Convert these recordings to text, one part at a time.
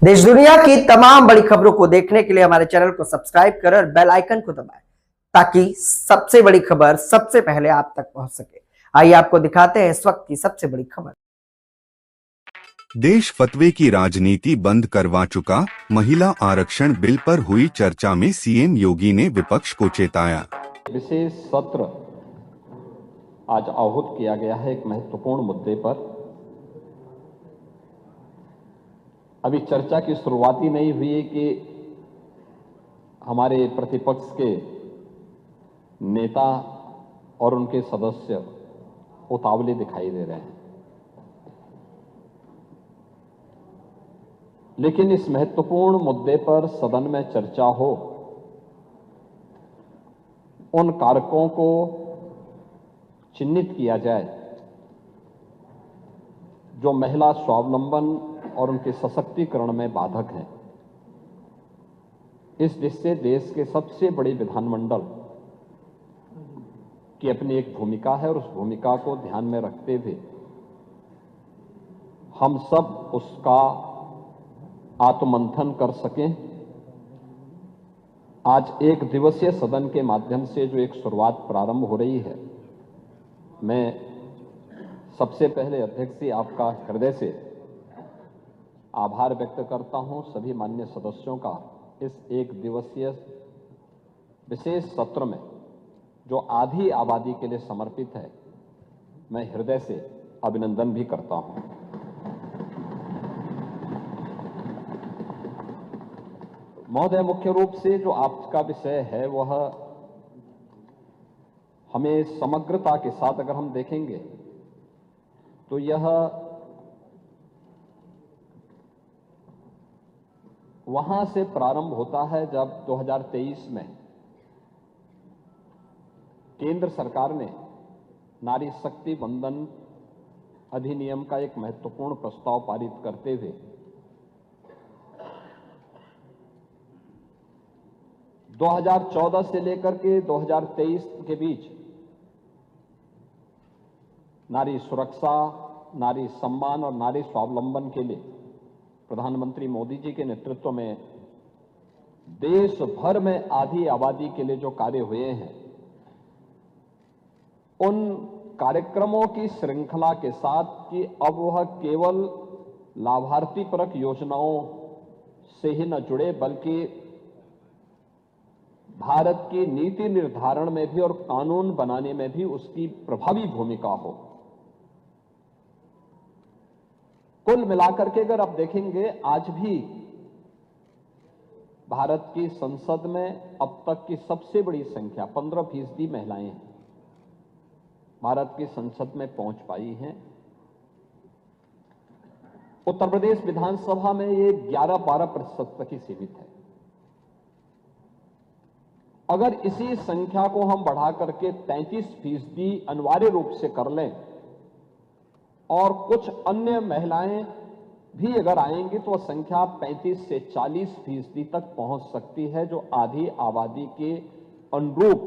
देश दुनिया की तमाम बड़ी खबरों को देखने के लिए हमारे चैनल को सब्सक्राइब करें और बेल आइकन को दबाएं ताकि सबसे बड़ी खबर सबसे पहले आप तक पहुंच सके। आइए आपको दिखाते हैं इस वक्त की सबसे बड़ी खबर। देश फतवे की राजनीति बंद करवा चुका, महिला आरक्षण बिल पर हुई चर्चा में सीएम योगी ने विपक्ष को चेताया। विशेष सत्र आज आहूत किया गया है एक महत्वपूर्ण मुद्दे पर। अभी चर्चा की शुरुआत ही नहीं हुई है कि हमारे प्रतिपक्ष के नेता और उनके सदस्य उतावले दिखाई दे रहे हैं। लेकिन इस महत्वपूर्ण मुद्दे पर सदन में चर्चा हो, उन कारकों को चिन्हित किया जाए जो महिला स्वावलंबन और उनके सशक्तिकरण में बाधक हैं। इस दृष्टि से देश के सबसे बड़े विधानमंडल की अपनी एक भूमिका है और उस भूमिका को ध्यान में रखते हुए हम सब उसका आत्ममंथन कर सकें। आज एक दिवसीय सदन के माध्यम से जो एक शुरुआत प्रारंभ हो रही है, मैं सबसे पहले अध्यक्ष जी आपका हृदय से आभार व्यक्त करता हूं। सभी माननीय सदस्यों का इस एक दिवसीय विशेष सत्र में जो आधी आबादी के लिए समर्पित है, मैं हृदय से अभिनंदन भी करता हूं। महोदय, मुख्य रूप से जो आपका विषय है वह हमें समग्रता के साथ अगर हम देखेंगे तो यह वहां से प्रारंभ होता है जब 2023 में केंद्र सरकार ने नारी शक्ति वंदन अधिनियम का एक महत्वपूर्ण प्रस्ताव पारित करते हुए 2014 से लेकर के 2023 के बीच नारी सुरक्षा, नारी सम्मान और नारी स्वावलंबन के लिए प्रधानमंत्री मोदी जी के नेतृत्व में देश भर में आधी आबादी के लिए जो कार्य हुए हैं, उन कार्यक्रमों की श्रृंखला के साथ कि अब वह केवल लाभार्थी परक योजनाओं से ही न जुड़े बल्कि भारत की नीति निर्धारण में भी और कानून बनाने में भी उसकी प्रभावी भूमिका हो। कुल मिलाकर के अगर आप देखेंगे, आज भी भारत की संसद में अब तक की सबसे बड़ी संख्या 15% महिलाएं हैं भारत की संसद में पहुंच पाई हैं। उत्तर प्रदेश विधानसभा में ये 11-12% तक ही सीमित है। अगर इसी संख्या को हम बढ़ा करके 33% अनिवार्य रूप से कर लें और कुछ अन्य महिलाएं भी अगर आएंगी तो वह संख्या 35 से 40% तक पहुंच सकती है, जो आधी आबादी के अनुरूप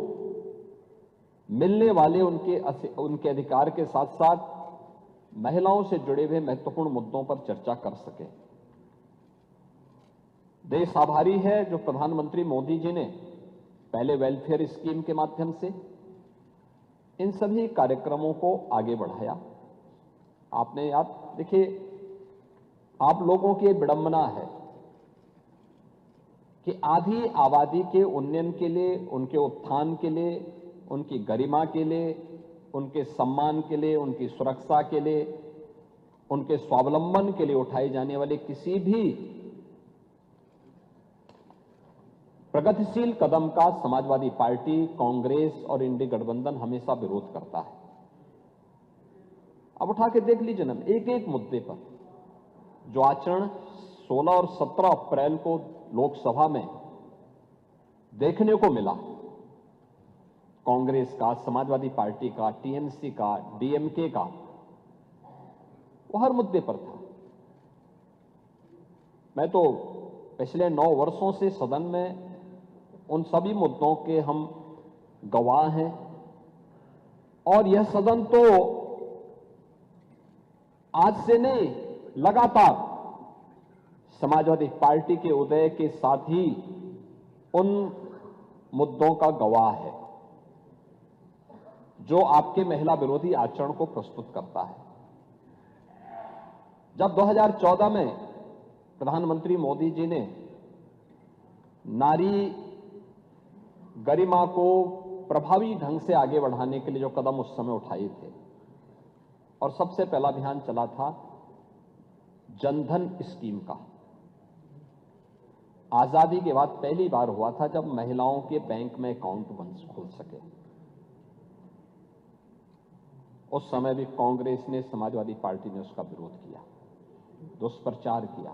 मिलने वाले उनके अधिकार के साथ साथ महिलाओं से जुड़े हुए महत्वपूर्ण मुद्दों पर चर्चा कर सके। देश आभारी है जो प्रधानमंत्री मोदी जी ने पहले वेलफेयर स्कीम के माध्यम से इन सभी कार्यक्रमों को आगे बढ़ाया। आपने याद देखिए, आप लोगों की विडंबना है कि आधी आबादी के उन्नयन के लिए, उनके उत्थान के लिए, उनकी गरिमा के लिए, उनके सम्मान के लिए, उनकी सुरक्षा के लिए, उनके स्वावलंबन के लिए उठाए जाने वाले किसी भी प्रगतिशील कदम का समाजवादी पार्टी, कांग्रेस और इंडी गठबंधन हमेशा विरोध करता है। अब उठा के देख लीजिए ना, एक एक मुद्दे पर जो आचरण 16 और 17 अप्रैल को लोकसभा में देखने को मिला, कांग्रेस का, समाजवादी पार्टी का, टीएमसी का, डीएमके का, वो हर मुद्दे पर था। मैं तो पिछले 9 वर्षों से सदन में उन सभी मुद्दों के हम गवाह हैं और यह सदन तो आज से नहीं, लगातार समाजवादी पार्टी के उदय के साथ ही उन मुद्दों का गवाह है जो आपके महिला विरोधी आचरण को प्रस्तुत करता है। जब 2014 में प्रधानमंत्री मोदी जी ने नारी गरिमा को प्रभावी ढंग से आगे बढ़ाने के लिए जो कदम उस समय उठाए थे, और सबसे पहला अभियान चला था जनधन स्कीम का। आजादी के बाद पहली बार हुआ था जब महिलाओं के बैंक में अकाउंट खुल सके। उस समय भी कांग्रेस ने, समाजवादी पार्टी ने उसका विरोध किया, दुष्प्रचार किया।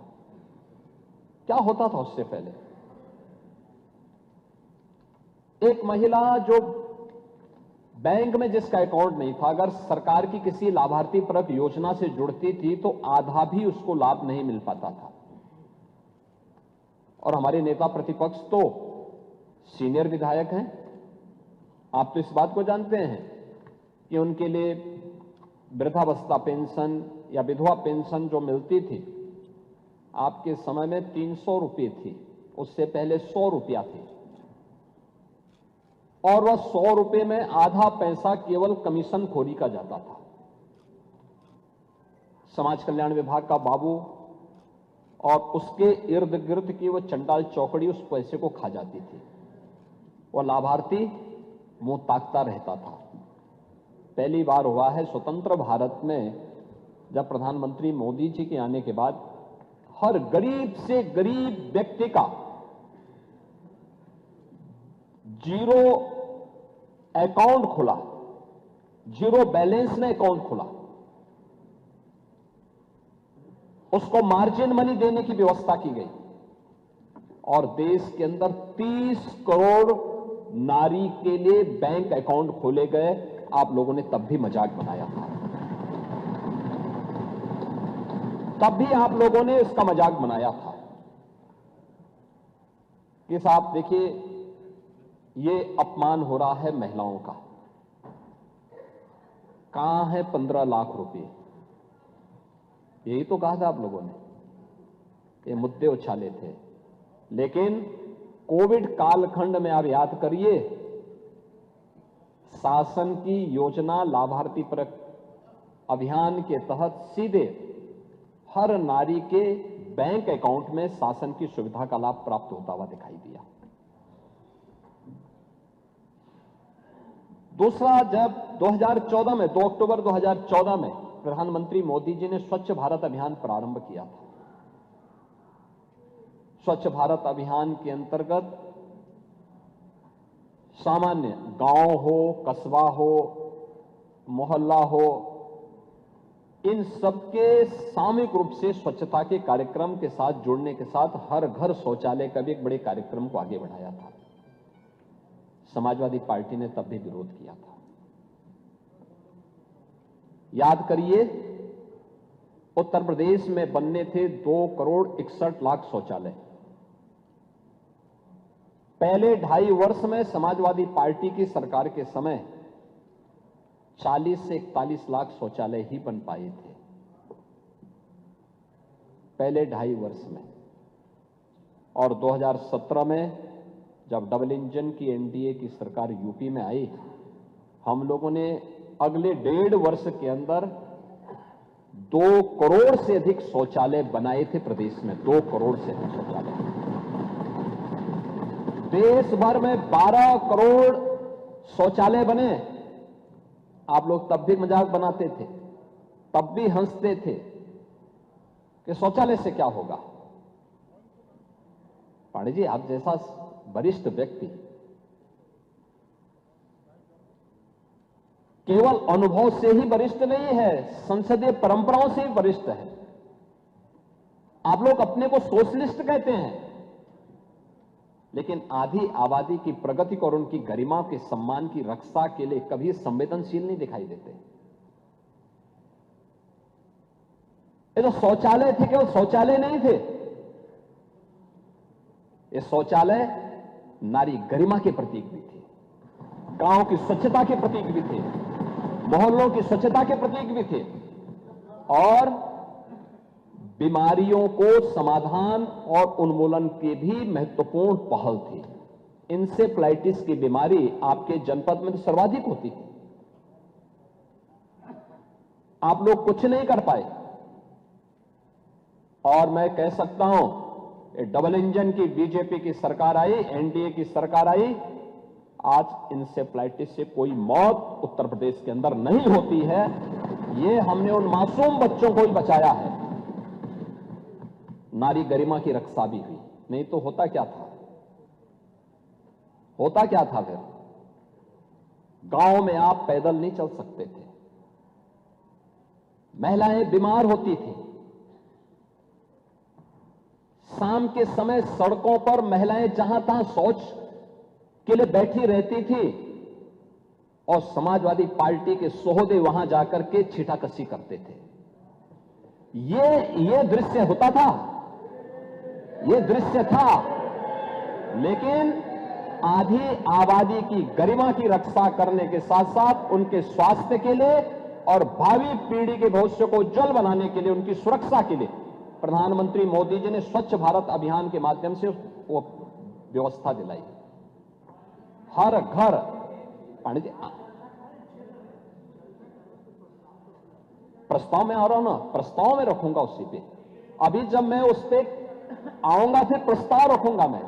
क्या होता था उससे पहले? एक महिला जो बैंक में जिसका अकाउंट नहीं था, अगर सरकार की किसी लाभार्थी परक योजना से जुड़ती थी तो आधा भी उसको लाभ नहीं मिल पाता था। और हमारे नेता प्रतिपक्ष तो सीनियर विधायक हैं, आप तो इस बात को जानते हैं कि उनके लिए वृद्धावस्था पेंशन या विधवा पेंशन जो मिलती थी, आपके समय में 300 रुपये थी, उससे पहले 100 रुपया थी, और वह 100 रुपये में आधा पैसा केवल कमीशन खोरी का जाता था। समाज कल्याण विभाग का बाबू और उसके इर्द गिर्द की वो चंडाल चौकड़ी उस पैसे को खा जाती थी। वह लाभार्थी मुंह ताकता रहता था। पहली बार हुआ है स्वतंत्र भारत में, जब प्रधानमंत्री मोदी जी के आने के बाद हर गरीब से गरीब व्यक्ति का जीरो अकाउंट खुला, जीरो बैलेंस में अकाउंट खुला, उसको मार्जिन मनी देने की व्यवस्था की गई, और देश के अंदर 30 करोड़ नारी के लिए बैंक अकाउंट खोले गए। आप लोगों ने तब भी मजाक बनाया था, तब भी आप लोगों ने इसका मजाक बनाया था कि साहब देखिए ये अपमान हो रहा है महिलाओं का। कहां है 15 लाख रुपए? यही तो कहा था आप लोगों ने, ये मुद्दे उछाले थे। लेकिन कोविड कालखंड में आप याद करिए, शासन की योजना लाभार्थी परक अभियान के तहत सीधे हर नारी के बैंक अकाउंट में शासन की सुविधा का लाभ प्राप्त होता हुआ दिखाई दिया। दूसरा, जब 2014 में 2 अक्टूबर 2014 में प्रधानमंत्री मोदी जी ने स्वच्छ भारत अभियान प्रारंभ किया था। स्वच्छ भारत अभियान के अंतर्गत सामान्य गांव हो, कस्बा हो, मोहल्ला हो, इन सबके सामूहिक रूप से स्वच्छता के कार्यक्रम के साथ जुड़ने के साथ हर घर शौचालय का भी एक बड़े कार्यक्रम को आगे बढ़ाया था। समाजवादी पार्टी ने तब भी विरोध किया था। याद करिए, उत्तर प्रदेश में बनने थे 2 करोड़ 61 लाख शौचालय। पहले 2.5 वर्ष में समाजवादी पार्टी की सरकार के समय 40 से 41 लाख शौचालय ही बन पाए थे, पहले 2.5 वर्ष में। और 2017 में जब डबल इंजन की एनडीए की सरकार यूपी में आई, हम लोगों ने अगले 1.5 वर्ष के अंदर 2 करोड़ से अधिक शौचालय बनाए थे प्रदेश में। 2 करोड़ से अधिक शौचालय। देश भर में 12 करोड़ शौचालय बने। आप लोग तब भी मजाक बनाते थे, तब भी हंसते थे कि शौचालय से क्या होगा। पांडे जी, आप जैसा वरिष्ठ व्यक्ति केवल अनुभव से ही वरिष्ठ नहीं है, संसदीय परंपराओं से ही वरिष्ठ है। आप लोग अपने को सोशलिस्ट कहते हैं, लेकिन आधी आबादी की प्रगति और उनकी गरिमा के सम्मान की रक्षा के लिए कभी संवेदनशील नहीं दिखाई देते। ये जो शौचालय थे, केवल शौचालय नहीं थे, ये शौचालय नारी गरिमा के प्रतीक भी थे, गांव की स्वच्छता के प्रतीक भी थे, मोहल्लों की स्वच्छता के प्रतीक भी थे, और बीमारियों को समाधान और उन्मूलन की भी महत्वपूर्ण पहल थी। इंसेफ्लाइटिस की बीमारी आपके जनपद में तो सर्वाधिक होती थी, आप लोग कुछ नहीं कर पाए। और मैं कह सकता हूं, डबल इंजन की बीजेपी की सरकार आई, एनडीए की सरकार आई, आज इंसेफ्लाइटिस से कोई मौत उत्तर प्रदेश के अंदर नहीं होती है। ये हमने उन मासूम बच्चों को ही बचाया है, नारी गरिमा की रक्षा भी हुई। नहीं तो होता क्या था, होता क्या था फिर? गांव में आप पैदल नहीं चल सकते थे, महिलाएं बीमार होती थी, शाम के समय सड़कों पर महिलाएं जहां तहां शौच के लिए बैठी रहती थी और समाजवादी पार्टी के सोहदे वहां जाकर के छीटाकशी करते थे। ये दृश्य होता था, ये दृश्य था। लेकिन आधी आबादी की गरिमा की रक्षा करने के साथ साथ उनके स्वास्थ्य के लिए और भावी पीढ़ी के भविष्य को उज्जवल बनाने के लिए, उनकी सुरक्षा के लिए प्रधानमंत्री मोदी जी ने स्वच्छ भारत अभियान के माध्यम से वो व्यवस्था दिलाई। हर घर, पांडे जी प्रस्ताव में आ रहा हूं ना, प्रस्ताव में रखूंगा उसी पे। अभी जब मैं उस पे आऊंगा फिर प्रस्ताव रखूंगा मैं।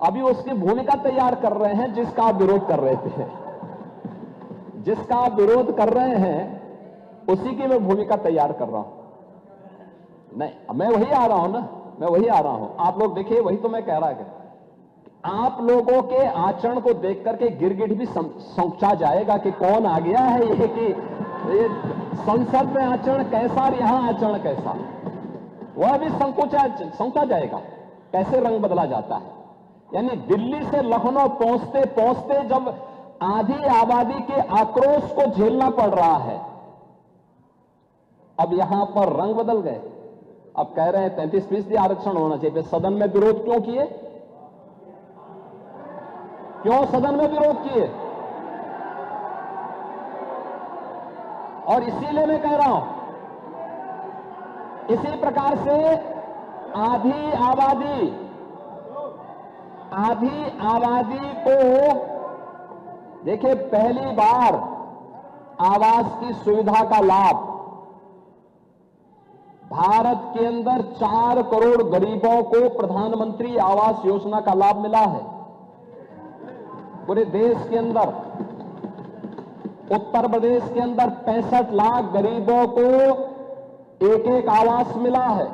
अभी उसकी भूमिका तैयार कर रहे हैं जिसका आप विरोध कर रहे थे, जिसका आप विरोध कर रहे हैं उसी की मैं भूमिका तैयार कर रहा हूं। नहीं, मैं वही आ रहा हूं ना, मैं वही आ रहा हूं। आप लोग देखिए, वही तो मैं कह रहा है, आप लोगों के आचरण को देख करके गिरगिट भी सोचा जाएगा कि कौन आ गया है, ये कि ये संसद में आचरण कैसा और यहां आचरण कैसा, वह भी सोचा जाएगा कैसे रंग बदला जाता है। यानी दिल्ली से लखनऊ पहुंचते पहुंचते जब आधी आबादी के आक्रोश को झेलना पड़ रहा है, अब यहां पर रंग बदल गए। अब कह रहे हैं 33% आरक्षण होना चाहिए। सदन में विरोध क्यों किए? क्यों सदन में विरोध किए? और इसीलिए मैं कह रहा हूं, इसी प्रकार से आधी आबादी को देखिए, पहली बार आवास की सुविधा का लाभ भारत के अंदर 4 करोड़ गरीबों को प्रधानमंत्री आवास योजना का लाभ मिला है। पूरे देश के अंदर, उत्तर प्रदेश के अंदर 65 लाख गरीबों को एक एक आवास मिला है,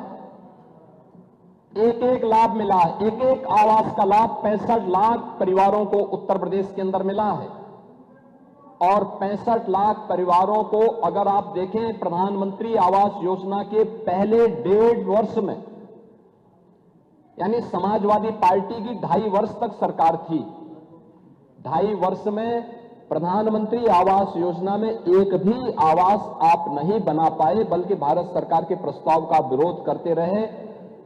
एक एक लाभ मिला है। एक एक आवास का लाभ 65 लाख परिवारों को उत्तर प्रदेश के अंदर मिला है। और 65 लाख परिवारों को अगर आप देखें, प्रधानमंत्री आवास योजना के पहले 1.5 वर्ष में, यानी समाजवादी पार्टी की 2.5 वर्ष तक सरकार थी, 2.5 वर्ष में प्रधानमंत्री आवास योजना में एक भी आवास आप नहीं बना पाए, बल्कि भारत सरकार के प्रस्ताव का विरोध करते रहे।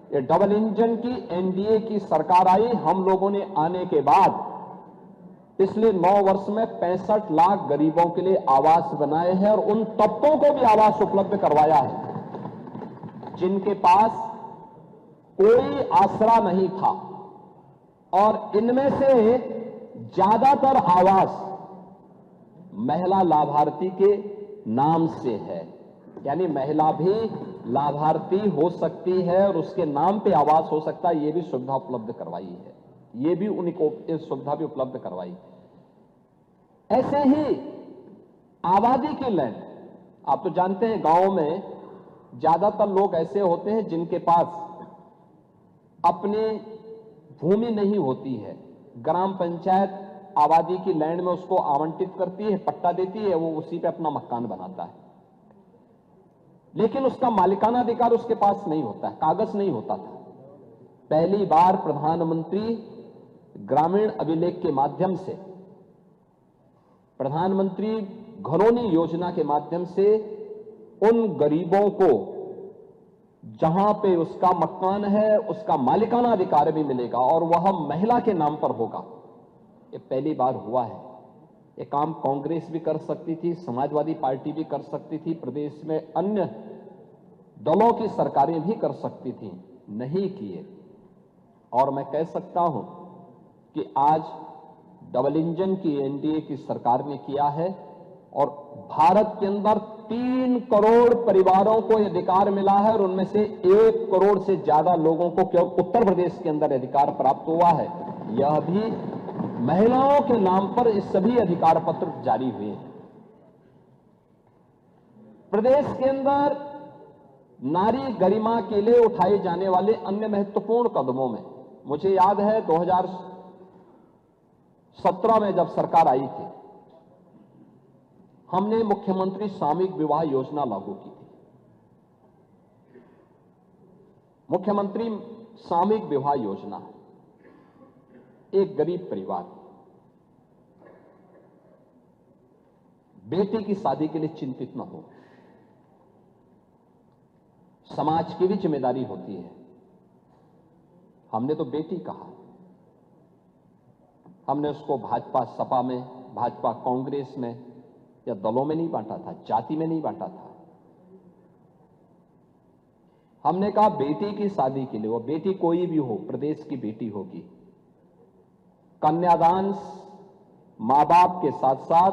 ये डबल इंजन की एनडीए की सरकार आई, हम लोगों ने आने के बाद पिछले 9 वर्ष में 65 लाख गरीबों के लिए आवास बनाए हैं और उन तबकों को भी आवास उपलब्ध करवाया है जिनके पास कोई आसरा नहीं था। और इनमें से ज्यादातर आवास महिला लाभार्थी के नाम से है, यानी महिला भी लाभार्थी हो सकती है और उसके नाम पे आवास हो सकता है। ये भी सुविधा उपलब्ध करवाई है, ये भी उनको सुविधा भी उपलब्ध करवाई। ऐसे ही आबादी की लैंड, आप तो जानते हैं गांव में ज्यादातर लोग ऐसे होते हैं जिनके पास अपनी भूमि नहीं होती है। ग्राम पंचायत आबादी की लैंड में उसको आवंटित करती है, पट्टा देती है, वो उसी पे अपना मकान बनाता है, लेकिन उसका मालिकाना अधिकार उसके पास नहीं होता है, कागज नहीं होता था। पहली बार प्रधानमंत्री ग्रामीण अभिलेख के माध्यम से, प्रधानमंत्री घरौनी योजना के माध्यम से उन गरीबों को जहां पे उसका मकान है उसका मालिकाना अधिकार भी मिलेगा और वह महिला के नाम पर होगा। ये पहली बार हुआ है। ये काम कांग्रेस भी कर सकती थी, समाजवादी पार्टी भी कर सकती थी, प्रदेश में अन्य दलों की सरकारें भी कर सकती थीं, नहीं किए। और मैं कह सकता हूं कि आज डबल इंजन की एनडीए की सरकार ने किया है और भारत के अंदर 3 करोड़ परिवारों को अधिकार मिला है और उनमें से 1 करोड़ से ज्यादा लोगों को केवल उत्तर प्रदेश के अंदर अधिकार प्राप्त हुआ है। यह भी महिलाओं के नाम पर ये सभी अधिकार पत्र जारी हुए हैं। प्रदेश के अंदर नारी गरिमा के लिए उठाए जाने वाले अन्य महत्वपूर्ण कदमों में मुझे याद है 2017 में जब सरकार आई थी, हमने मुख्यमंत्री सामूहिक विवाह योजना लागू की थी। मुख्यमंत्री सामूहिक विवाह योजना, एक गरीब परिवार बेटी की शादी के लिए चिंतित न हो, समाज की भी जिम्मेदारी होती है। हमने तो बेटी कहा, हमने उसको भाजपा सपा में, भाजपा कांग्रेस में या दलों में नहीं बांटा था, जाति में नहीं बांटा था। हमने कहा बेटी की शादी के लिए, वो बेटी कोई भी हो, प्रदेश की बेटी होगी, कन्यादान मां बाप के साथ साथ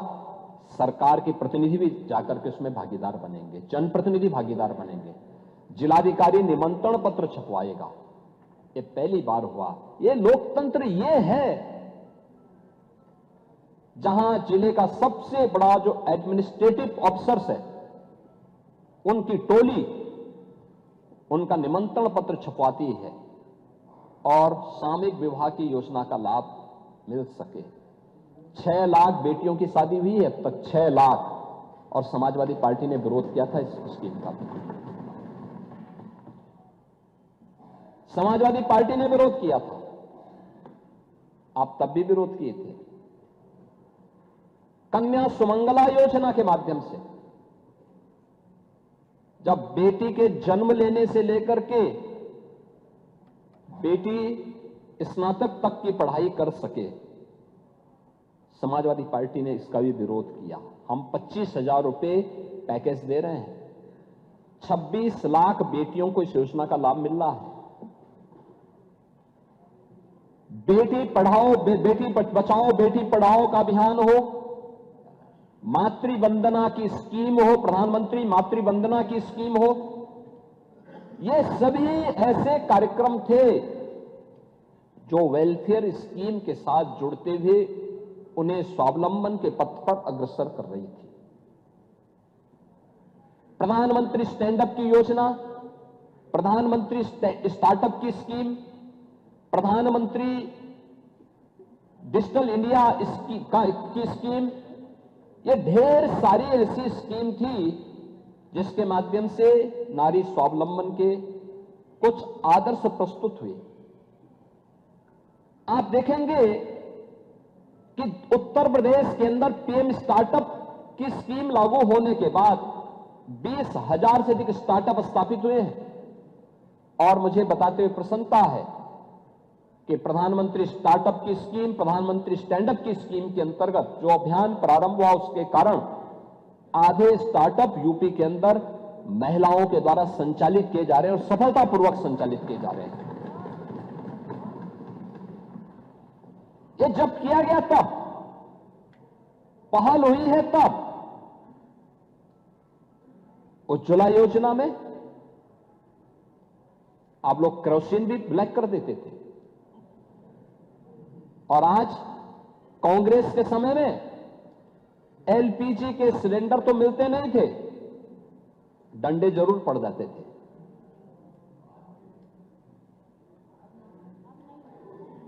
सरकार के प्रतिनिधि भी जाकर के उसमें भागीदार बनेंगे, जनप्रतिनिधि भागीदार बनेंगे, जिलाधिकारी निमंत्रण पत्र छपवाएगा। ये पहली बार हुआ। ये लोकतंत्र ये है जहां जिले का सबसे बड़ा जो एडमिनिस्ट्रेटिव ऑफिसर्स है, उनकी टोली उनका निमंत्रण पत्र छपवाती है और सामूहिक विवाह की योजना का लाभ मिल सके। 6 लाख बेटियों की शादी हुई है अब तक, 6 लाख, और समाजवादी पार्टी ने विरोध किया था इस स्कीम का। समाजवादी पार्टी ने विरोध किया था, आप तब भी विरोध किए थे। कन्या सुमंगला योजना के माध्यम से जब बेटी के जन्म लेने से लेकर के बेटी स्नातक तक की पढ़ाई कर सके, समाजवादी पार्टी ने इसका भी विरोध किया। हम 25,000 रुपए पैकेज दे रहे हैं, 26 लाख बेटियों को इस योजना का लाभ मिल रहा है। बेटी पढ़ाओ, बेटी बचाओ, बेटी पढ़ाओ का अभियान हो, मातृ वंदना की स्कीम हो, प्रधानमंत्री मातृ वंदना की स्कीम हो, ये सभी ऐसे कार्यक्रम थे जो वेलफेयर स्कीम के साथ जुड़ते हुए उन्हें स्वावलंबन के पथ पर अग्रसर कर रही थी। प्रधानमंत्री स्टैंड अप की योजना, प्रधानमंत्री स्टार्टअप की स्कीम, प्रधानमंत्री डिजिटल इंडिया की स्कीम, ये ढेर सारी ऐसी स्कीम थी जिसके माध्यम से नारी स्वावलंबन के कुछ आदर्श प्रस्तुत हुए। आप देखेंगे कि उत्तर प्रदेश के अंदर पीएम स्टार्टअप की स्कीम लागू होने के बाद 20,000 से अधिक स्टार्टअप स्थापित हुए हैं। और मुझे बताते हुए प्रसन्नता है कि प्रधानमंत्री स्टार्टअप की स्कीम, प्रधानमंत्री स्टैंड अप की स्कीम के अंतर्गत जो अभियान प्रारंभ हुआ, उसके कारण आधे स्टार्टअप यूपी के अंदर महिलाओं के द्वारा संचालित किए जा रहे हैं और सफलतापूर्वक संचालित किए जा रहे हैं। ये जब किया गया तब, पहल हुई है तब। उज्ज्वला योजना में आप लोग केरोसिन भी ब्लैक कर देते थे, और आज कांग्रेस के समय में एलपीजी के सिलेंडर तो मिलते नहीं थे, डंडे जरूर पड़ जाते थे।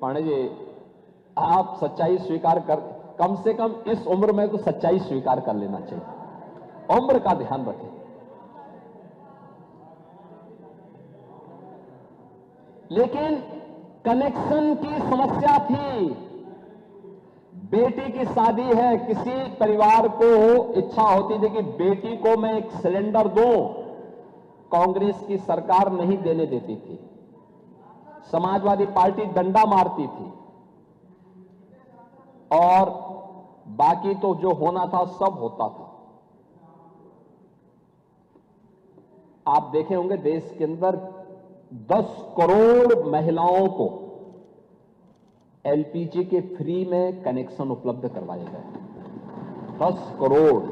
पांडे जी, आप सच्चाई स्वीकार कर, कम से कम इस उम्र में तो सच्चाई स्वीकार कर लेना चाहिए, उम्र का ध्यान रखें। लेकिन कनेक्शन की समस्या थी। बेटी की शादी है, किसी परिवार को इच्छा होती थी कि बेटी को मैं एक सिलेंडर दूं, कांग्रेस की सरकार नहीं देने देती थी, समाजवादी पार्टी डंडा मारती थी, और बाकी तो जो होना था सब होता था। आप देखे होंगे देश के अंदर 10 करोड़ महिलाओं को एलपीजी के फ्री में कनेक्शन उपलब्ध करवाए गए। 10 करोड़,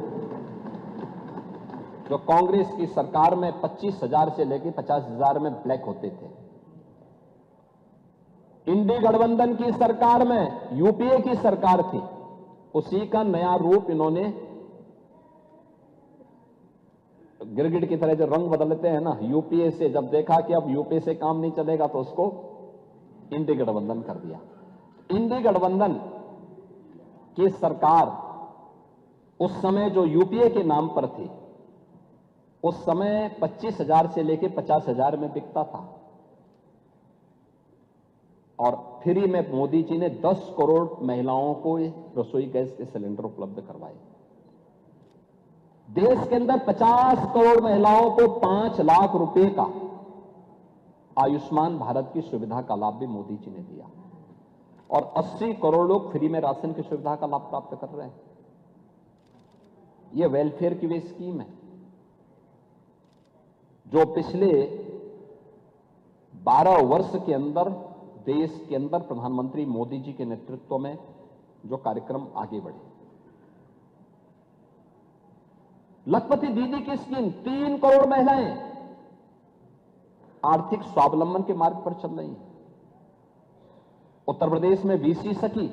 जो कांग्रेस की सरकार में 25,000 से लेकर 50,000 में ब्लैक होते थे। इंडी गठबंधन की सरकार में, यूपीए की सरकार थी, उसी का नया रूप इन्होंने, गिरगिट की तरह जो रंग बदलते हैं ना, यूपीए से जब देखा कि अब यूपीए से काम नहीं चलेगा तो उसको इंडी गठबंधन कर दिया। इंडी गठबंधन की सरकार उस समय जो यूपीए के नाम पर थी, उस समय 25,000 से लेकर 50,000 में बिकता था, और फ्री में मोदी जी ने 10 करोड़ महिलाओं को रसोई गैस के सिलेंडर उपलब्ध करवाए। देश के अंदर 50 करोड़ महिलाओं को 5 लाख रुपए का आयुष्मान भारत की सुविधा का लाभ भी मोदी जी ने दिया, और 80 करोड़ लोग फ्री में राशन की सुविधा का लाभ प्राप्त कर रहे हैं। यह वेलफेयर की वे स्कीम है जो पिछले 12 वर्ष के अंदर देश के अंदर प्रधानमंत्री मोदी जी के नेतृत्व में जो कार्यक्रम आगे बढ़े। लखपति दीदी की स्कीम, 3 करोड़ महिलाएं आर्थिक स्वावलंबन के मार्ग पर चल रही हैं। उत्तर प्रदेश में वीसी सखी,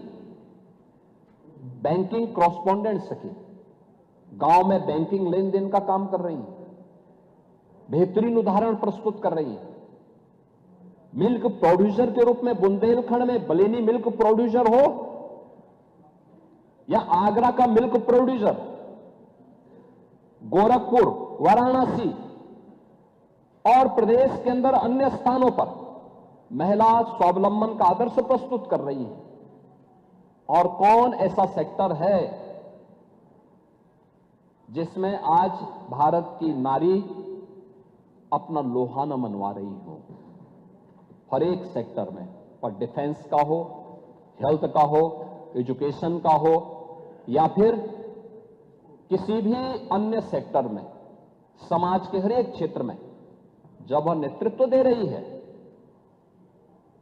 बैंकिंग कॉरेस्पॉन्डेंट सखी, गांव में बैंकिंग लेन देन का काम कर रही हैं, बेहतरीन उदाहरण प्रस्तुत कर रही हैं। मिल्क प्रोड्यूसर के रूप में बुंदेलखंड में बलेनी मिल्क प्रोड्यूसर हो या आगरा का मिल्क प्रोड्यूसर, गोरखपुर, वाराणसी और प्रदेश के अंदर अन्य स्थानों पर महिला स्वावलंबन का आदर्श प्रस्तुत कर रही है। और कौन ऐसा सेक्टर है जिसमें आज भारत की नारी अपना लोहा न मनवा रही हो? हर एक सेक्टर में, और डिफेंस का हो, हेल्थ का हो, एजुकेशन का हो, या फिर किसी भी अन्य सेक्टर में, समाज के हर एक क्षेत्र में जब वह नेतृत्व दे रही है,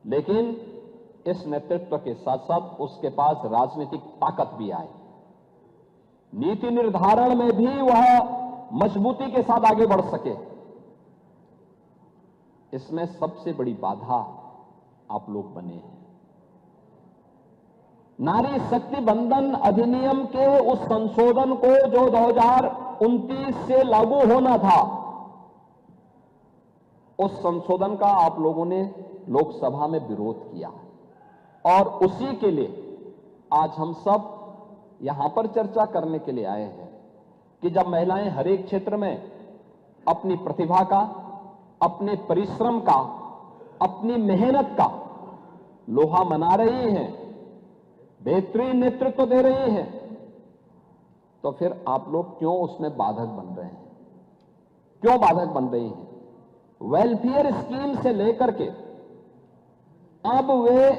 लेकिन इस नेतृत्व के साथ साथ उसके पास राजनीतिक ताकत भी आए, नीति निर्धारण में भी वह मजबूती के साथ आगे बढ़ सके। इसमें सबसे बड़ी बाधा आप लोग बने हैं। नारी शक्ति बंधन अधिनियम के उस संशोधन को जो 2029 से लागू होना था, उस संशोधन का आप लोगों ने लोकसभा में विरोध किया, और उसी के लिए आज हम सब यहां पर चर्चा करने के लिए आए हैं कि जब महिलाएं हर एक क्षेत्र में अपनी प्रतिभा का, अपने परिश्रम का, अपनी मेहनत का लोहा मना रही हैं, बेहतरीन नेतृत्व दे रही हैं, तो फिर आप लोग क्यों उसमें बाधक बन रहे हैं? क्यों बाधक बन रही हैं? वेलफेयर स्कीम से लेकर के अब वे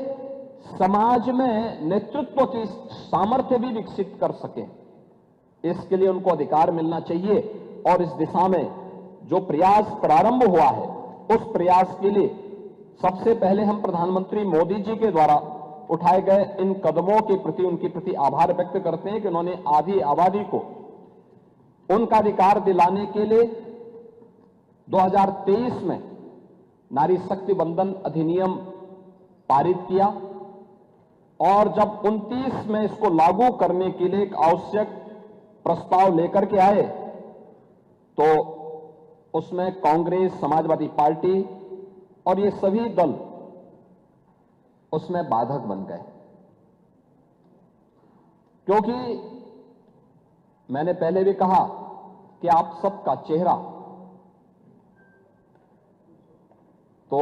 समाज में नेतृत्व की सामर्थ्य भी विकसित कर सकें, इसके लिए उनको अधिकार मिलना चाहिए। और इस दिशा में जो प्रयास प्रारंभ हुआ है, उस प्रयास के लिए सबसे पहले हम प्रधानमंत्री मोदी जी के द्वारा उठाए गए इन कदमों के प्रति, उनके प्रति आभार व्यक्त करते हैं कि उन्होंने आधी आबादी को उनका अधिकार दिलाने के लिए 2023 में नारी शक्ति बंधन अधिनियम पारित किया, और जब 29 में इसको लागू करने के लिए एक आवश्यक प्रस्ताव लेकर के आए, तो उसमें कांग्रेस, समाजवादी पार्टी और ये सभी दल उसमें बाधक बन गए। क्योंकि मैंने पहले भी कहा कि आप सबका चेहरा तो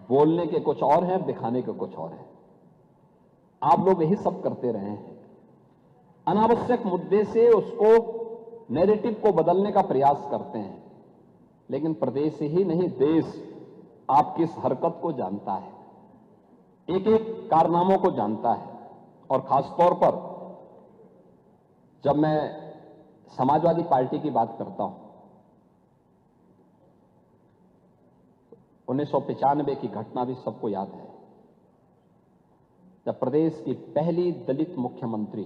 बोलने के कुछ और हैं, दिखाने के कुछ और हैं। आप लोग यही सब करते रहे हैं, अनावश्यक मुद्दे से उसको, नैरेटिव को बदलने का प्रयास करते हैं, लेकिन प्रदेश ही नहीं देश आपकी इस हरकत को जानता है, एक एक कारनामों को जानता है। और खासतौर पर जब मैं समाजवादी पार्टी की बात करता हूं, 1995 की घटना भी सबको याद है, जब प्रदेश की पहली दलित मुख्यमंत्री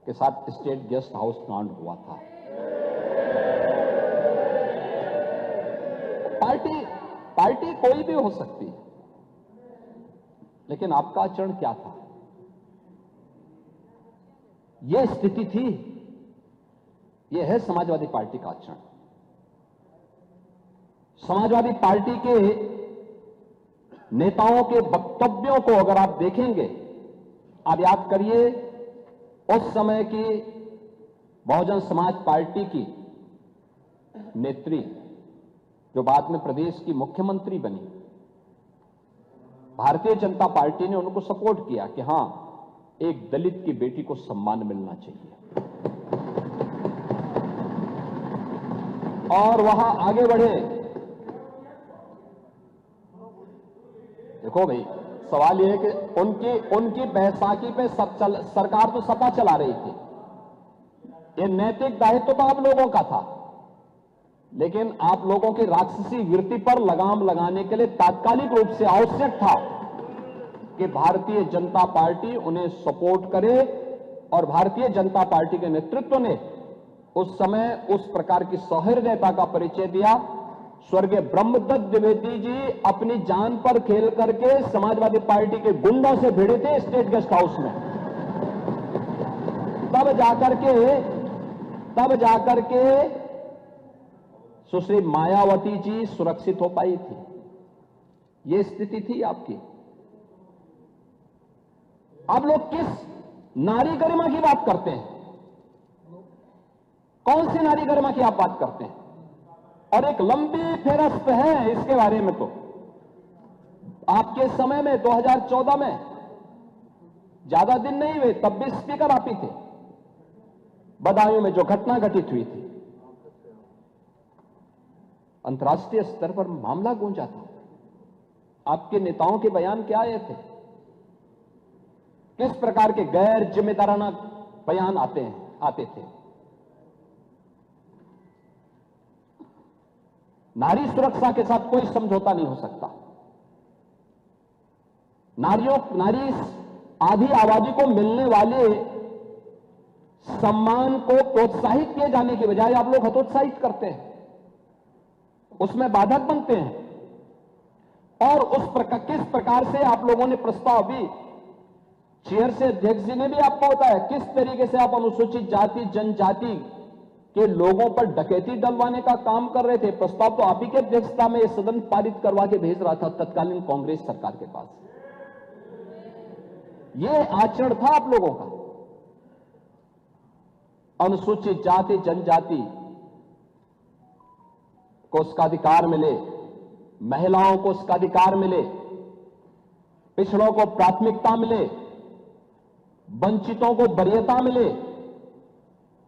के साथ स्टेट गेस्ट हाउस कांड हुआ था। पार्टी कोई भी हो सकती है, लेकिन आपका आचरण क्या था? यह स्थिति थी। यह है समाजवादी पार्टी का आचरण। समाजवादी पार्टी के नेताओं के वक्तव्यों को अगर आप देखेंगे, आप याद करिए उस समय की बहुजन समाज पार्टी की नेत्री जो बाद में प्रदेश की मुख्यमंत्री बनी, भारतीय जनता पार्टी ने उनको सपोर्ट किया कि हां, एक दलित की बेटी को सम्मान मिलना चाहिए, और वहां आगे बढ़े। देखो भाई, सवाल यह है कि उनकी बैसाखी पे सरकार तो सत्ता चला रही थी। यह नैतिक दायित्व तो आप लोगों का था, लेकिन आप लोगों की राक्षसी वृत्ति पर लगाम लगाने के लिए तात्कालिक रूप से आवश्यक था कि भारतीय जनता पार्टी उन्हें सपोर्ट करे, और भारतीय जनता पार्टी के नेतृत्व ने उस समय उस प्रकार की सहृदयता का परिचय दिया। स्वर्गीय ब्रह्मदत्त द्विवेदी जी अपनी जान पर खेल करके समाजवादी पार्टी के गुंडों से भिड़े थे स्टेट गेस्ट हाउस में। तब जाकर के सुश्री मायावती जी सुरक्षित हो पाई थी। यह स्थिति थी आपकी। आप लोग किस नारी गरिमा की बात करते हैं? कौन सी नारी गरिमा की आप बात करते हैं? और एक लंबी फेरस्त है इसके बारे में। तो आपके समय में 2014 में, ज्यादा दिन नहीं हुए, तब भी स्पीकर आप ही थे। बदायूं में जो घटना घटित हुई थी, अंतर्राष्ट्रीय स्तर पर मामला गूंजा था। आपके नेताओं के बयान क्या आए थे? किस प्रकार के गैर जिम्मेदाराना बयान आते थे? नारी सुरक्षा के साथ कोई समझौता नहीं हो सकता। नारी आधी आबादी को मिलने वाले सम्मान को प्रोत्साहित किए जाने की बजाय आप लोग हतोत्साहित करते हैं, उसमें बाधक बनते हैं। और किस प्रकार से आप लोगों ने प्रस्ताव भी चेयर से अध्यक्ष जी ने भी आपको बताया किस तरीके से आप अनुसूचित जाति जनजाति के लोगों पर डकैती डलवाने का काम कर रहे थे। प्रस्ताव तो आप ही की अध्यक्षता में यह सदन पारित करवा के भेज रहा था तत्कालीन कांग्रेस सरकार के पास। यह आचरण था आप लोगों का। अनुसूचित जाति जनजाति को उसका अधिकार मिले, महिलाओं को उसका अधिकार मिले, पिछड़ों को प्राथमिकता मिले, वंचितों को वरीयता मिले।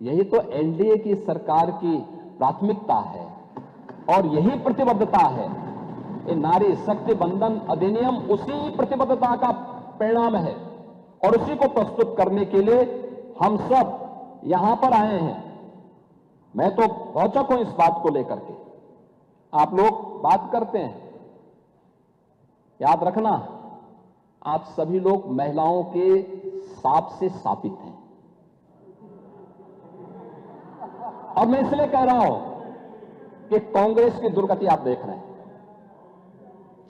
यही तो एनडीए की सरकार की प्राथमिकता है और यही प्रतिबद्धता है। ये नारी शक्ति बंधन अधिनियम उसी प्रतिबद्धता का परिणाम है और उसी को प्रस्तुत करने के लिए हम सब यहां पर आए हैं। मैं तो औचक हूं इस बात को लेकर के। आप लोग बात करते हैं, याद रखना, आप सभी लोग महिलाओं के साप से शापित हैं। और मैं इसलिए कह रहा हूं कि कांग्रेस की दुर्गति आप देख रहे हैं।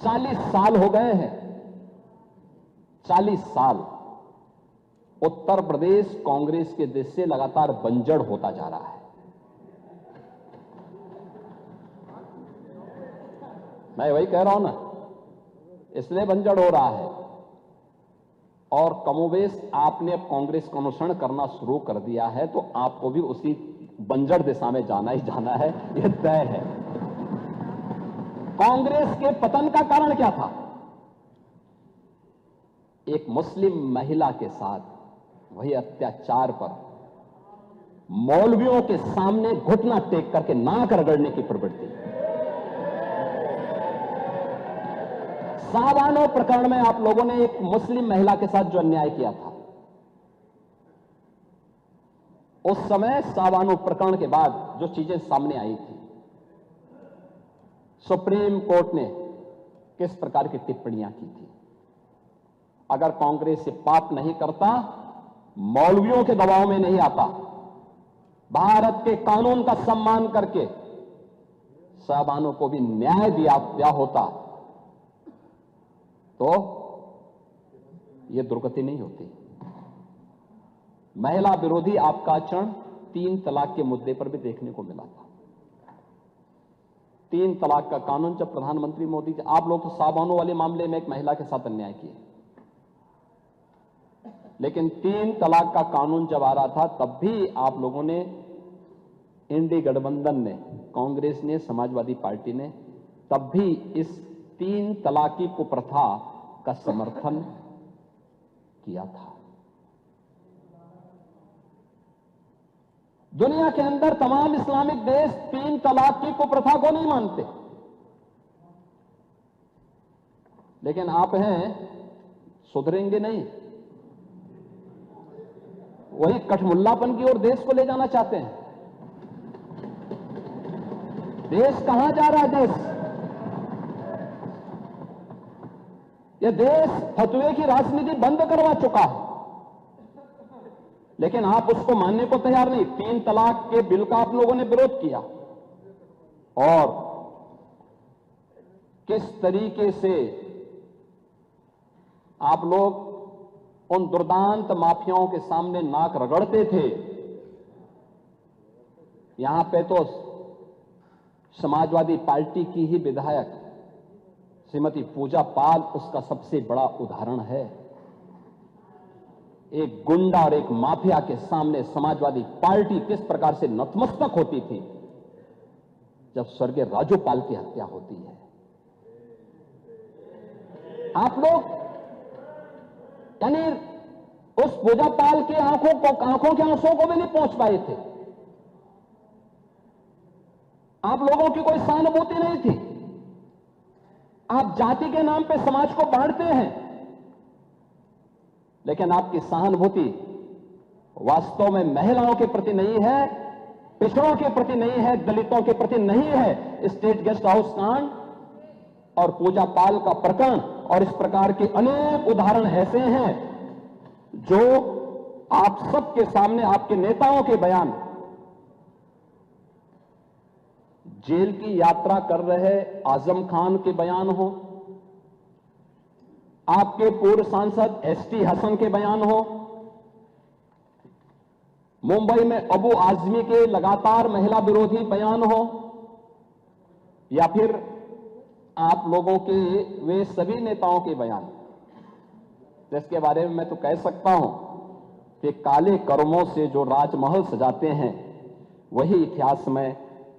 40 साल हो गए हैं, 40 साल उत्तर प्रदेश कांग्रेस के देश से लगातार बंजर होता जा रहा है। मैं वही कह रहा हूं ना, इसलिए बंजर हो रहा है। और कमोबेश आपने अब कांग्रेस का अनुसरण करना शुरू कर दिया है, तो आपको भी उसी बंजर दिशा में जाना ही जाना है, यह तय है। कांग्रेस के पतन का कारण क्या था? एक मुस्लिम महिला के साथ वही अत्याचार पर मौलवियों के सामने घुटना टेक करके नाक रगड़ने की प्रवृत्ति। सावानो प्रकरण में आप लोगों ने एक मुस्लिम महिला के साथ जो अन्याय किया था, उस समय सावानो प्रकरण के बाद जो चीजें सामने आई थी, सुप्रीम कोर्ट ने किस प्रकार की टिप्पणियां की थी। अगर कांग्रेस से पाप नहीं करता, मौलवियों के दबाव में नहीं आता, भारत के कानून का सम्मान करके साहबानों को भी न्याय दिया होता, तो यह दुर्गति नहीं होती। महिला विरोधी आपका आचरण 3 तलाक के मुद्दे पर भी देखने को मिला था। 3 तलाक का कानून जब प्रधानमंत्री मोदी, आप लोग तो साहबानों वाले मामले में एक महिला के साथ अन्याय किए, लेकिन 3 तलाक का कानून जब आ रहा था तब भी आप लोगों ने, इंडी गठबंधन ने, कांग्रेस ने, समाजवादी पार्टी ने तब भी इस 3 तलाकी कुप्रथा का समर्थन किया था। दुनिया के अंदर तमाम इस्लामिक देश 3 तलाक की कुप्रथा को नहीं मानते, लेकिन आप हैं सुधरेंगे नहीं, वही कठमुल्लापन की ओर देश को ले जाना चाहते हैं। देश कहां जा रहा है? यह देश फतवे की राजनीति बंद करवा चुका है, लेकिन आप उसको मानने को तैयार नहीं। 3 तलाक के बिल का आप लोगों ने विरोध किया, और किस तरीके से आप लोग उन दुर्दांत माफियाओं के सामने नाक रगड़ते थे। यहां पे तो समाजवादी पार्टी की ही विधायक श्रीमती पूजा पाल उसका सबसे बड़ा उदाहरण है। एक गुंडा और एक माफिया के सामने समाजवादी पार्टी किस प्रकार से नतमस्तक होती थी जब स्वर्गीय राजूपाल की हत्या होती है। आप लोग यानी उस पूजा पाल की आंखों के आंसुओं को भी नहीं पहुंच पाए थे। आप लोगों की कोई सहानुभूति नहीं थी। आप जाति के नाम पे समाज को बांटते हैं, लेकिन आपकी सहानुभूति वास्तव में महिलाओं के प्रति नहीं है, पिछड़ों के प्रति नहीं है, दलितों के प्रति नहीं है। स्टेट गेस्ट हाउस कांड और पूजा पाल का प्रकरण और इस प्रकार के अनेक उदाहरण ऐसे हैं जो आप सबके सामने, आपके नेताओं के बयान, जेल की यात्रा कर रहे आजम खान के बयान हो, आपके पूर्व सांसद एसटी हसन के बयान हो, मुंबई में अबू आजमी के लगातार महिला विरोधी बयान हो, या फिर आप लोगों के वे सभी नेताओं के बयान, जिसके बारे में मैं तो कह सकता हूं कि काले कर्मों से जो राजमहल सजाते हैं वही इतिहास में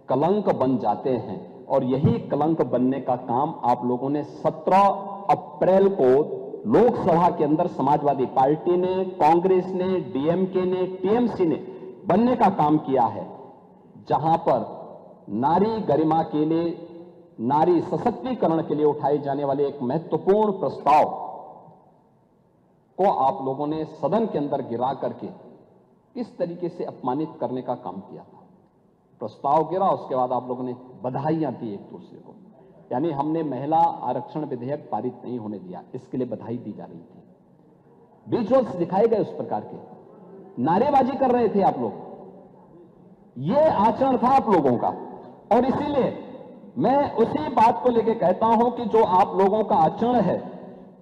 कलंक बन जाते हैं। और यही कलंक बनने का काम आप लोगों ने 17 अप्रैल को लोकसभा के अंदर समाजवादी पार्टी ने, कांग्रेस ने, डीएमके ने, टीएमसी ने बनने का काम किया है, जहां पर नारी गरिमा के लिए, नारी सशक्तिकरण के लिए उठाए जाने वाले एक महत्वपूर्ण प्रस्ताव को आप लोगों ने सदन के अंदर गिरा करके इस तरीके से अपमानित करने का काम किया था। प्रस्ताव गिरा, उसके बाद आप लोगों ने बधाइयां दी एक दूसरे को, यानी हमने महिला आरक्षण विधेयक पारित नहीं होने दिया, इसके लिए बधाई दी जा रही थी। विजुअल्स दिखाए गए उस प्रकार के, नारेबाजी कर रहे थे आप लोग। यह आचरण था आप लोगों का, और इसीलिए मैं उसी बात को लेकर कहता हूं कि जो आप लोगों का आचरण है,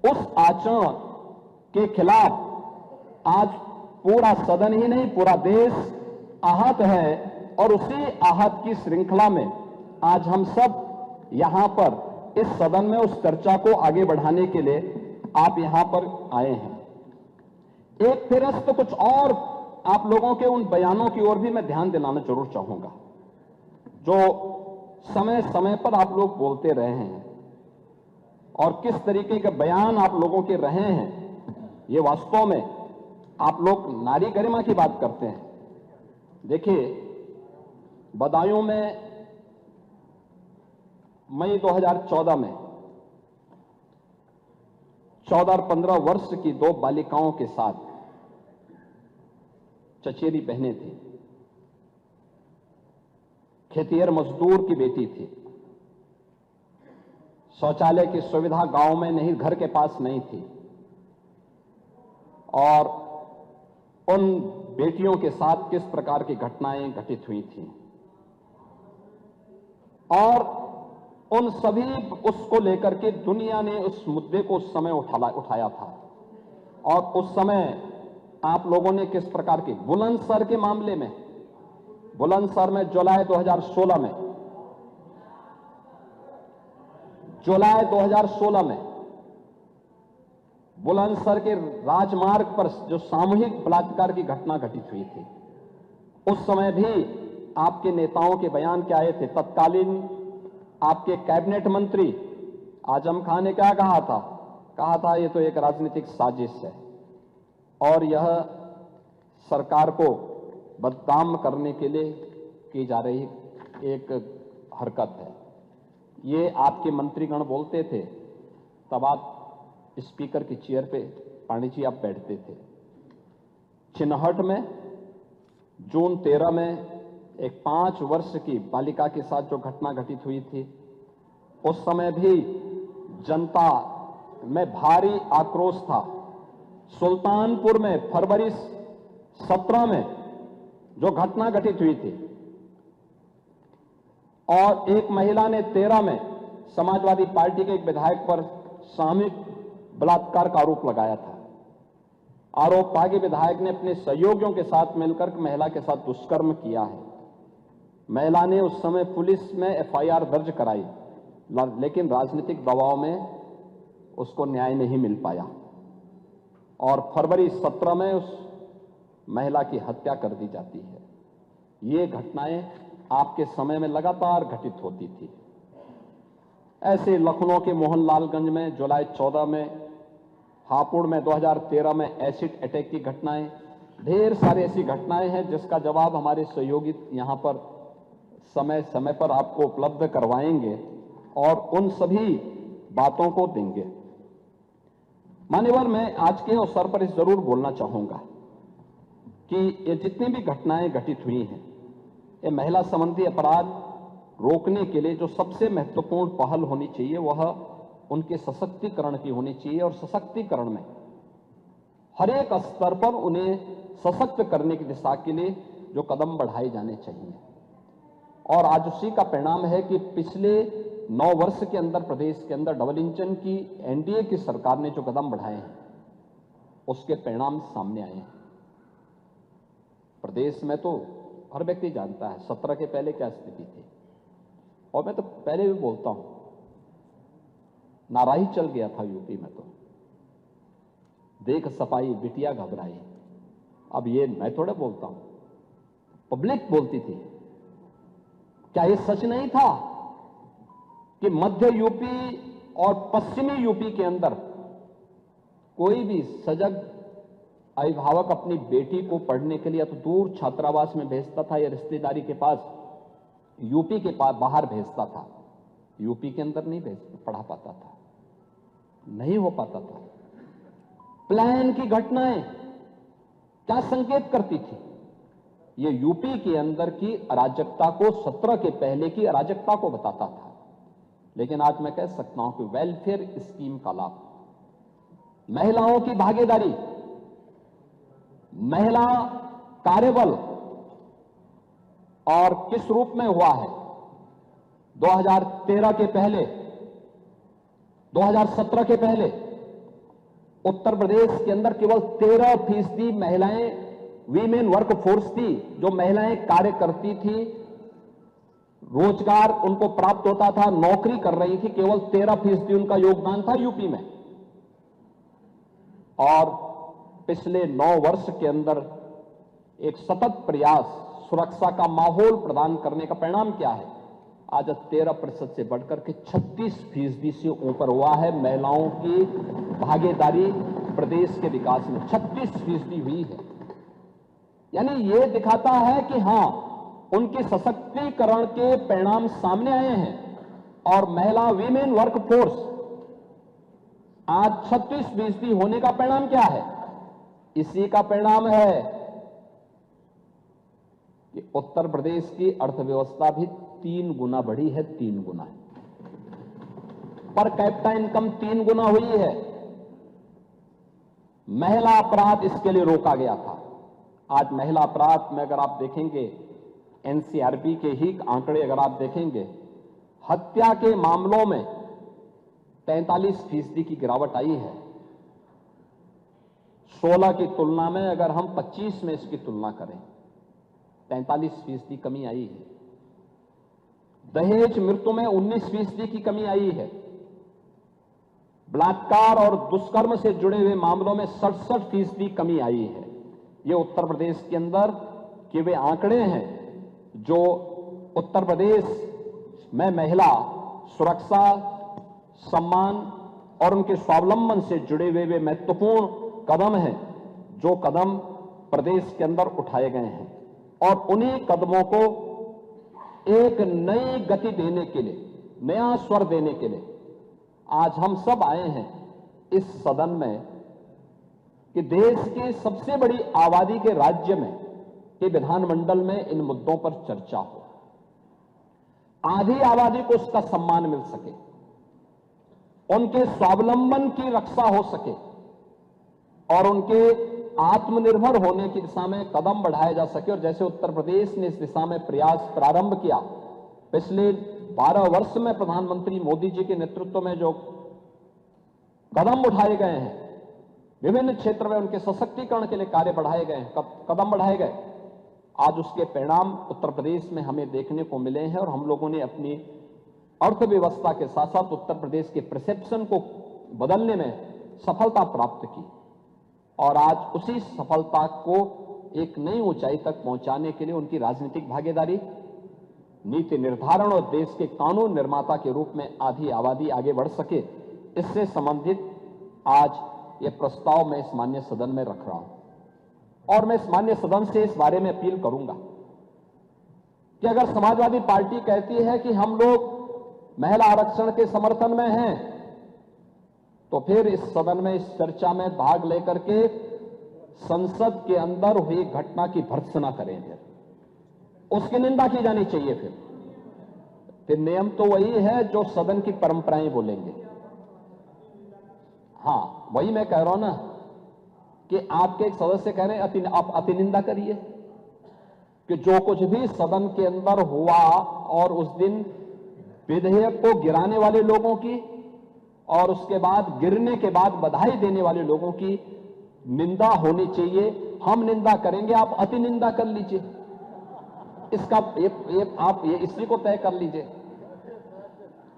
उस आचरण के खिलाफ आज पूरा सदन ही नहीं, पूरा देश आहत है। और उसी आहत की श्रृंखला में आज हम सब यहां पर इस सदन में उस चर्चा को आगे बढ़ाने के लिए आप यहां पर आए हैं। एक फिरस्त कुछ और आप लोगों के उन बयानों की ओर भी मैं ध्यान दिलाना जरूर चाहूंगा, जो समय समय पर आप लोग बोलते रहे हैं, और किस तरीके के बयान आप लोगों के रहे हैं। ये वास्तव में आप लोग नारी गरिमा की बात करते हैं। देखिए, बदायूं में मई 2014 में 14 और 15 वर्ष की 2 बालिकाओं के साथ चचेरी बहनें थी। खेतिहर मजदूर की बेटी थी, शौचालय की सुविधा गांव में नहीं, घर के पास नहीं थी, और उन बेटियों के साथ किस प्रकार की घटनाएं घटित हुई थी, और उन सभी उसको लेकर के दुनिया ने उस मुद्दे को उस समय उठाया था। और उस समय आप लोगों ने किस प्रकार के बुलंदशहर के मामले में, बुलंदशहर में जुलाई 2016 में बुलंदशहर के राजमार्ग पर जो सामूहिक बलात्कार की घटना घटित हुई थी, उस समय भी आपके नेताओं के बयान क्या आए थे। तत्कालीन आपके कैबिनेट मंत्री आजम खान ने क्या कहा था ये तो एक राजनीतिक साजिश है और यह सरकार को बदनाम करने के लिए की जा रही एक हरकत है। ये आपके मंत्रीगण बोलते थे, तब आप स्पीकर की चेयर पे पांडे जी आप बैठते थे। चिन्हट में जून 13 में एक 5 वर्ष की बालिका के साथ जो घटना घटित हुई थी, उस समय भी जनता में भारी आक्रोश था। सुल्तानपुर में फरवरी 17 में जो घटना घटित हुई थी, और एक महिला ने 13 में समाजवादी पार्टी के एक विधायक पर सामूहिक बलात्कार का आरोप लगाया था। आरोप था कि विधायक ने अपने सहयोगियों के साथ मिलकर महिला के साथ दुष्कर्म किया है। महिला ने उस समय पुलिस में एफआईआर दर्ज कराई, लेकिन राजनीतिक दबाव में उसको न्याय नहीं मिल पाया और फरवरी 17 में उस महिला की हत्या कर दी जाती है। ये घटनाएं आपके समय में लगातार घटित होती थी। ऐसे लखनऊ के मोहनलालगंज में जुलाई 14 में, हापुड़ में 2013 में एसिड अटैक की घटनाएं, ढेर सारी ऐसी घटनाएं हैं जिसका जवाब हमारे सहयोगी यहां पर समय समय पर आपको उपलब्ध करवाएंगे और उन सभी बातों को देंगे। मान्यवर, मैं आज के अवसर पर इस जरूर बोलना चाहूंगा कि ये जितनी भी घटनाएं घटित हुई हैं, ये महिला संबंधी अपराध रोकने के लिए जो सबसे महत्वपूर्ण पहल होनी चाहिए वह उनके सशक्तिकरण की होनी चाहिए, और सशक्तिकरण में हर एक स्तर पर उन्हें सशक्त करने की दिशा के लिए जो कदम बढ़ाए जाने चाहिए। और आज उसी का परिणाम है कि पिछले 9 वर्ष के अंदर प्रदेश के अंदर डबल इंजन की एनडीए की सरकार ने जो कदम बढ़ाए हैं उसके परिणाम सामने आए हैं। प्रदेश में तो हर व्यक्ति जानता है 17 के पहले क्या स्थिति थी, और मैं तो पहले भी बोलता हूं, नाराही चल गया था यूपी में, तो देख सपाई बिटिया घबराई। अब ये मैं थोड़ा बोलता हूं, पब्लिक बोलती थी। क्या ये सच नहीं था कि मध्य यूपी और पश्चिमी यूपी के अंदर कोई भी सजग अभिभावक अपनी बेटी को पढ़ने के लिए तो दूर छात्रावास में भेजता था या रिश्तेदारी के पास यूपी के पास बाहर भेजता था, यूपी के अंदर नहीं पढ़ा पाता था, नहीं हो पाता था। प्लान की घटनाएं क्या संकेत करती थी? ये यूपी के अंदर की अराजकता को, 17 के पहले की अराजकता को बताता था। लेकिन आज मैं कह सकता हूं कि वेलफेयर स्कीम का लाभ, महिलाओं की भागीदारी, महिला कार्यबल और किस रूप में हुआ है 2013 के पहले, 2017 के पहले उत्तर प्रदेश के अंदर केवल 13% महिलाएं वीमेन वर्क फोर्स थी, जो महिलाएं कार्य करती थी, रोजगार उनको प्राप्त होता था, नौकरी कर रही थी, केवल 13% उनका योगदान था यूपी में। और पिछले 9 वर्ष के अंदर एक सतत प्रयास, सुरक्षा का माहौल प्रदान करने का परिणाम क्या है? आज 13% से बढ़कर के 36% से ऊपर हुआ है महिलाओं की भागीदारी प्रदेश के विकास में, 36% हुई है। यानी ये दिखाता है कि हां, उनके सशक्तिकरण के परिणाम सामने आए हैं और महिला वीमेन वर्क फोर्स आज 36% होने का परिणाम क्या है? इसी का परिणाम है कि उत्तर प्रदेश की अर्थव्यवस्था भी 3 गुना बढ़ी है, 3 गुना। पर कैपिटा इनकम 3 गुना हुई है। महिला अपराध इसके लिए रोका गया था। आज महिला अपराध में अगर आप देखेंगे, एनसीआरबी के ही आंकड़े अगर आप देखेंगे, हत्या के मामलों में 43% की गिरावट आई है। 16 की तुलना में अगर हम 25 में इसकी तुलना करें, 43% कमी आई है। दहेज मृत्यु में 19% की कमी आई है। बलात्कार और दुष्कर्म से जुड़े हुए मामलों में 67% कमी आई है। ये उत्तर प्रदेश के अंदर के वे आंकड़े हैं जो उत्तर प्रदेश में महिला सुरक्षा, सम्मान और उनके स्वावलंबन से जुड़े हुए वे महत्वपूर्ण कदम हैं जो कदम प्रदेश के अंदर उठाए गए हैं। और उन्हीं कदमों को एक नई गति देने के लिए, नया स्वर देने के लिए आज हम सब आए हैं इस सदन में कि देश के सबसे बड़ी आबादी के राज्य में के विधानमंडल में इन मुद्दों पर चर्चा हो, आधी आबादी को उसका सम्मान मिल सके, उनके स्वावलंबन की रक्षा हो सके और उनके आत्मनिर्भर होने की दिशा में कदम बढ़ाए जा सके। और जैसे उत्तर प्रदेश ने इस दिशा में प्रयास प्रारंभ किया, पिछले 12 वर्ष में प्रधानमंत्री मोदी जी के नेतृत्व में जो कदम उठाए गए हैं, विभिन्न क्षेत्र में उनके सशक्तिकरण के लिए कार्य बढ़ाए गए हैं, कदम बढ़ाए गए, आज उसके परिणाम उत्तर प्रदेश में हमें देखने को मिले हैं। और हम लोगों ने अपनी अर्थव्यवस्था के साथ साथ उत्तर प्रदेश के परसेप्शन को बदलने में सफलता प्राप्त की और आज उसी सफलता को एक नई ऊंचाई तक पहुंचाने के लिए उनकी राजनीतिक भागीदारी, नीति निर्धारण और देश के कानून निर्माता के रूप में आधी आबादी आगे बढ़ सके, इससे संबंधित आज ये प्रस्ताव मैं इस माननीय सदन में रख रहा हूं। और मैं इस माननीय सदन से इस बारे में अपील करूंगा कि अगर समाजवादी पार्टी कहती है कि हम लोग महिला आरक्षण के समर्थन में हैं, तो फिर इस सदन में इस चर्चा में भाग लेकर के संसद के अंदर हुई घटना की भर्त्सना करें, फिर उसकी निंदा की जानी चाहिए। फिर नियम तो वही है जो सदन की परंपराएं बोलेंगे। हाँ, वही मैं कह रहा हूं ना कि आपके एक सदस्य कह रहे हैं आप अतिनिंदा करिए कि जो कुछ भी सदन के अंदर हुआ और उस दिन विधेयक को गिराने वाले लोगों की और उसके बाद गिरने के बाद बधाई देने वाले लोगों की निंदा होनी चाहिए। हम निंदा करेंगे, आप अति निंदा कर लीजिए। इसका आप इसी को तय कर लीजिए,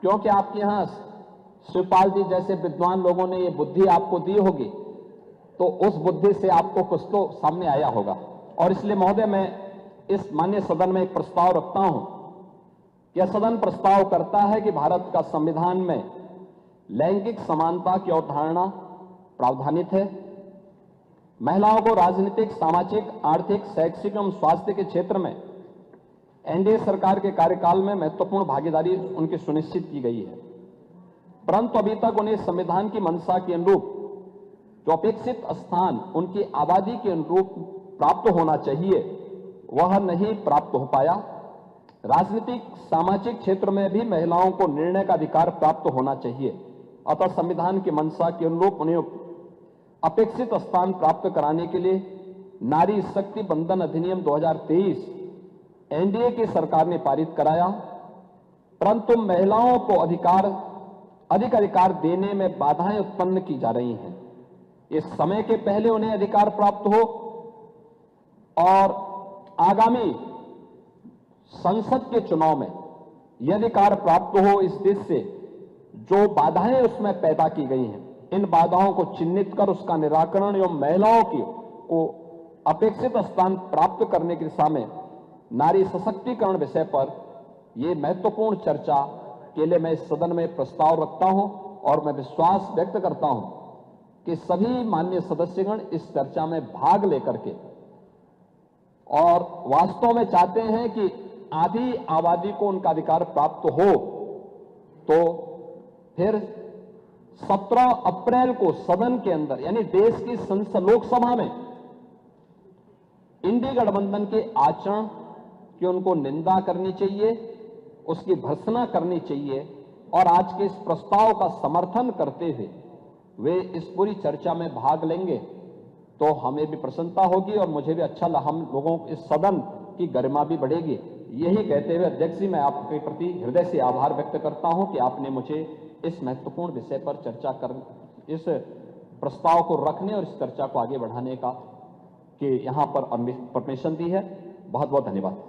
क्योंकि आपके यहां शिवपाल जी जैसे विद्वान लोगों ने ये बुद्धि आपको दी होगी, तो उस बुद्धि से आपको कुछ तो सामने आया होगा। और इसलिए महोदय, मैं इस माननीय सदन में एक प्रस्ताव रखता हूं। यह सदन प्रस्ताव करता है कि भारत का संविधान में लैंगिक समानता की अवधारणा प्रावधानित है। महिलाओं को राजनीतिक, सामाजिक, आर्थिक, शैक्षिक एवं स्वास्थ्य के क्षेत्र में एनडीए सरकार के कार्यकाल में महत्वपूर्ण भागीदारी उनकी सुनिश्चित की गई है, परंतु अभी तक उन्हें संविधान की मंशा के अनुरूप जो अपेक्षित स्थान उनकी आबादी के अनुरूप प्राप्त होना चाहिए, वह नहीं प्राप्त हो पाया। राजनीतिक, सामाजिक क्षेत्र में भी महिलाओं को निर्णय का अधिकार प्राप्त होना चाहिए, अतः संविधान की मंशा के अनुरूप उन्हें अपेक्षित स्थान प्राप्त कराने के लिए नारी शक्ति बंधन अधिनियम 2023 एनडीए की सरकार ने पारित कराया, परंतु महिलाओं को अधिक अधिकार देने में बाधाएं उत्पन्न की जा रही हैं। इस समय के पहले उन्हें अधिकार प्राप्त हो और आगामी संसद के चुनाव में यह अधिकार प्राप्त हो, इस देश से जो बाधाएं उसमें पैदा की गई हैं, इन बाधाओं को चिन्हित कर उसका निराकरण एवं महिलाओं को अपेक्षित स्थान प्राप्त करने की दिशा में नारी सशक्तिकरण विषय पर यह महत्वपूर्ण चर्चा के लिए मैं इस सदन में प्रस्ताव रखता हूं और मैं विश्वास व्यक्त करता हूं कि सभी माननीय सदस्यगण इस चर्चा में भाग लेकर के और वास्तव में चाहते हैं कि आधी आबादी को उनका अधिकार प्राप्त हो, तो फिर 17 अप्रैल को सदन के अंदर यानी देश की संसद लोकसभा में इंडी गठबंधन के आचरण की उनको निंदा करनी चाहिए, उसकी भर्त्सना करनी चाहिए और आज के इस प्रस्ताव का समर्थन करते हुए वे इस पूरी चर्चा में भाग लेंगे तो हमें भी प्रसन्नता होगी और मुझे भी अच्छा हम लोगों इस सदन की गरिमा भी बढ़ेगी। यही कहते हुए अध्यक्ष जी, मैं आपके प्रति हृदय से आभार व्यक्त करता हूं कि आपने मुझे इस महत्वपूर्ण विषय पर चर्चा कर, इस प्रस्ताव को रखने और इस चर्चा को आगे बढ़ाने का कि यहां पर परमिशन दी है। बहुत बहुत धन्यवाद।